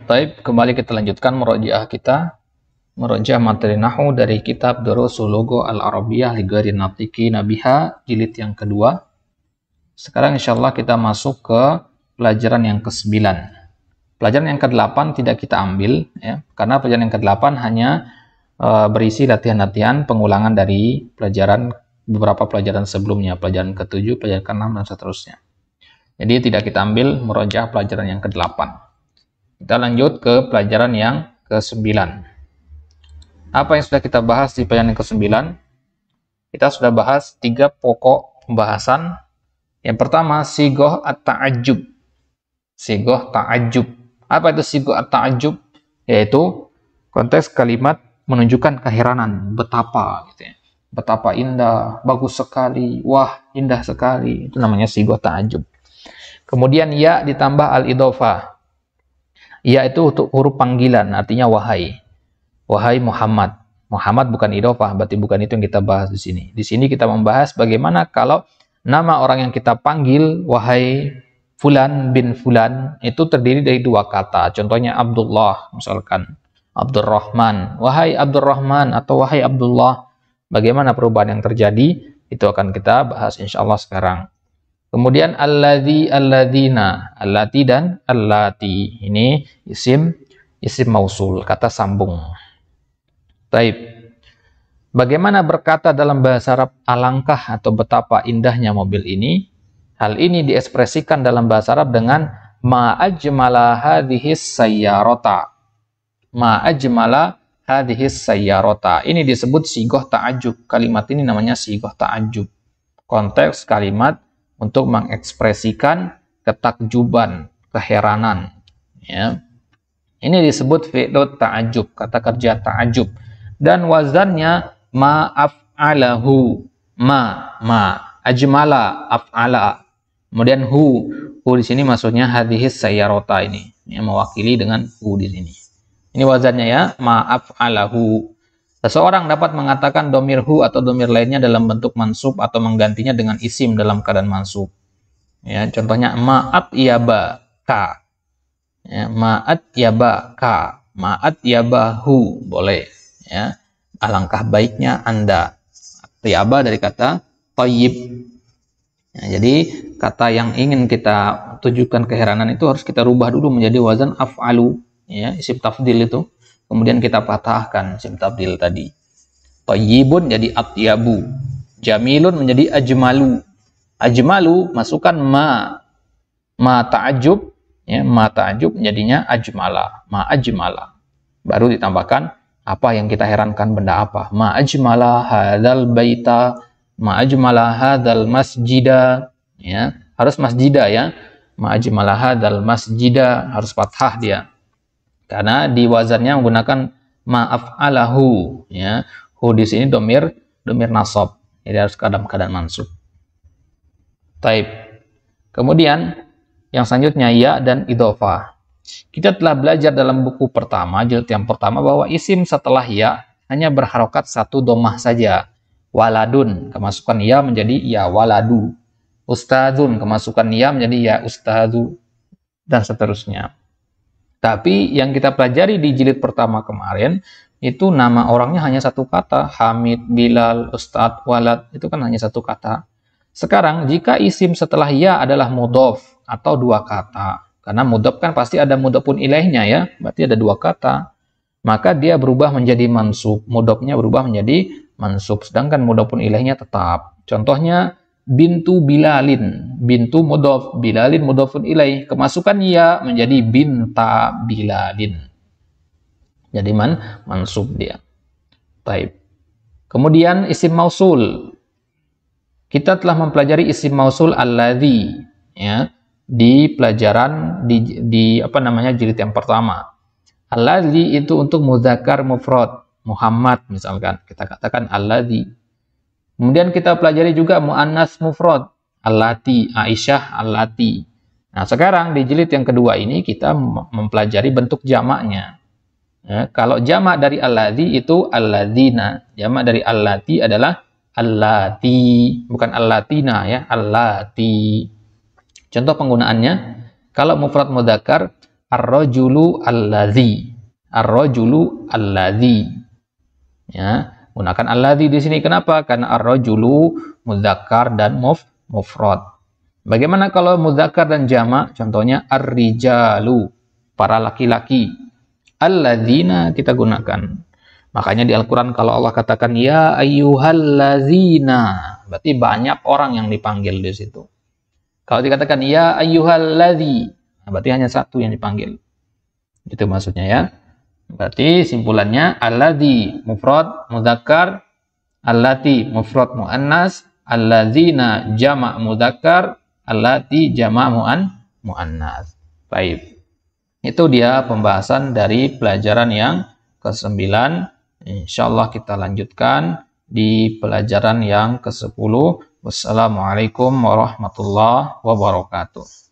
Baik, kembali kita lanjutkan murojaah kita. Murojaah materi nahwu dari kitab Durusul Lugha Al-Arabiyyah li Ghairi Natiqina Biha jilid yang kedua. Sekarang insyaallah kita masuk ke pelajaran yang ke-9. Pelajaran yang ke-8 tidak kita ambil ya, karena pelajaran yang ke-8 hanya berisi latihan-latihan pengulangan dari beberapa pelajaran sebelumnya, pelajaran ke-7, pelajaran ke-6 dan seterusnya. Jadi tidak kita ambil murojaah pelajaran yang ke-8. Kita lanjut ke pelajaran yang ke-9. Apa yang sudah kita bahas di pelajaran yang ke-9? Kita sudah bahas 3 pokok pembahasan. Yang pertama, sigoh at-ta'ajjub. Sigoh ta'ajjub. Apa itu sigoh at-ta'ajjub? Yaitu konteks kalimat menunjukkan keheranan, betapa gitu ya. Betapa indah, bagus sekali, wah, indah sekali. Itu namanya sigoh ta'ajjub. Kemudian ya ditambah al-idhofah. Ya itu untuk huruf panggilan, artinya wahai. Wahai Muhammad. Muhammad bukan idhofah, berarti bukan itu yang kita bahas di sini. Di sini kita membahas bagaimana kalau nama orang yang kita panggil, wahai Fulan bin Fulan, itu terdiri dari 2 kata. Contohnya Abdullah, misalkan. Abdurrahman. Wahai Abdurrahman atau wahai Abdullah. Bagaimana perubahan yang terjadi? Itu akan kita bahas insyaallah sekarang. Kemudian alladzi, alladzina, allati dan allati. Ini isim mausul, kata sambung. Baik. Bagaimana berkata dalam bahasa Arab alangkah atau betapa indahnya mobil ini? Hal ini diekspresikan dalam bahasa Arab dengan ma ajmala hadhis sayyarata. Ma ajmala hadhis sayyarata. Ini disebut sigoh ta'ajjub. Kalimat ini namanya sigoh ta'ajjub. Konteks kalimat untuk mengekspresikan ketakjuban, keheranan. Ya. Ini disebut fi'lu ta'ajjub, kata kerja ta'ajjub. Dan wazannya ma'af'alahu, ajmala, af'ala. Kemudian hu di sini maksudnya hadhis sayyarata ini, yang mewakili dengan hu di sini. Ini wazannya ya, ma'af'alahu. Seseorang dapat mengatakan domir hu atau domir lainnya dalam bentuk mansub atau menggantinya dengan isim dalam keadaan mansub. Ya, contohnya ma'at yaba ka. Ya, ma'at yaba ka, ma'at yabahu boleh. Ya, alangkah baiknya Anda. Yaba dari kata thayyib. Ya, jadi kata yang ingin kita tujukan keheranan itu harus kita rubah dulu menjadi wazan af'alu. Ya, isim tafdil itu. Kemudian kita patahkan isim tabdil tadi. Thayyibun jadi atyabu. Jamilun menjadi ajmalu. Ajmalu masukkan ma ta'ajjub, ya, ma ta'ajjub jadinya ajmala. Ma ajmala. Baru ditambahkan apa yang kita herankan, benda apa? Ma ajmala hadzal baita, ma ajmala hadzal masjida, ya. Harus masjida ya. Ma ajmala hadzal masjida, harus fathah dia. Karena di wazannya menggunakan ma'af'alahu, ya. Hu di sini domir nasab. Jadi harus keadaan mansub. Taib. Kemudian yang selanjutnya ya dan idhofah. Kita telah belajar dalam buku pertama, jilid yang pertama, bahwa isim setelah ya hanya berharokat 1 domah saja. Waladun, kemasukan ya menjadi ya waladu. Ustadzun, kemasukan ya menjadi ya ustadzu, dan seterusnya. Tapi yang kita pelajari di jilid pertama kemarin, itu nama orangnya hanya 1 kata. Hamid, Bilal, Ustadz, Walad, itu kan hanya 1 kata. Sekarang jika isim setelah ya adalah mudhof atau 2 kata, karena mudhof kan pasti ada mudhofun ilaihnya ya, berarti ada 2 kata, maka dia berubah menjadi mansub. Mudhofnya berubah menjadi mansub, sedangkan mudhofun ilaihnya tetap. Contohnya bintu Bilalin, bintu mudhof, Bilalin mudhofun ilaih, kemasukan ya menjadi binta Bilalin. Jadi mansub dia. Taib. Kemudian isim mausul. Kita telah mempelajari isim mausul alladzi ya di pelajaran di jilid yang pertama. Alladzi itu untuk mudzakkar mufrad, Muhammad misalkan, kita katakan alladzi. Kemudian kita pelajari juga muannas mufrad, allati, Aisyah, allati. Nah, sekarang di jilid yang kedua ini kita mempelajari bentuk jamaknya. Ya, kalau jamak dari alladzi itu alladzina, jamak dari allati adalah allati, bukan allatina ya, allati. Contoh penggunaannya, kalau mufrad mudzakkar ar-rajulu alladzi. Ar-rajulu alladzi. Ya, gunakan alladzi di sini kenapa? Karena ar-rajulu mudzakkar dan mufrad. Bagaimana kalau mudzakkar dan jamak? Contohnya ar-rijalu, para laki-laki. Alladzina kita gunakan. Makanya di Al-Qur'an kalau Allah katakan ya ayyuhallazina, berarti banyak orang yang dipanggil di situ. Kalau dikatakan ya ayyuhalladzi, berarti hanya satu yang dipanggil. Itu maksudnya ya. Berarti simpulannya alladzi mufrad mudzakkar, allati mufrad muannas, alladzina jamak mudzakkar, allati jamak muannas. Baik. Itu dia pembahasan dari pelajaran yang ke-9. Insyaallah kita lanjutkan di pelajaran yang ke-10. Wassalamualaikum warahmatullahi wabarakatuh.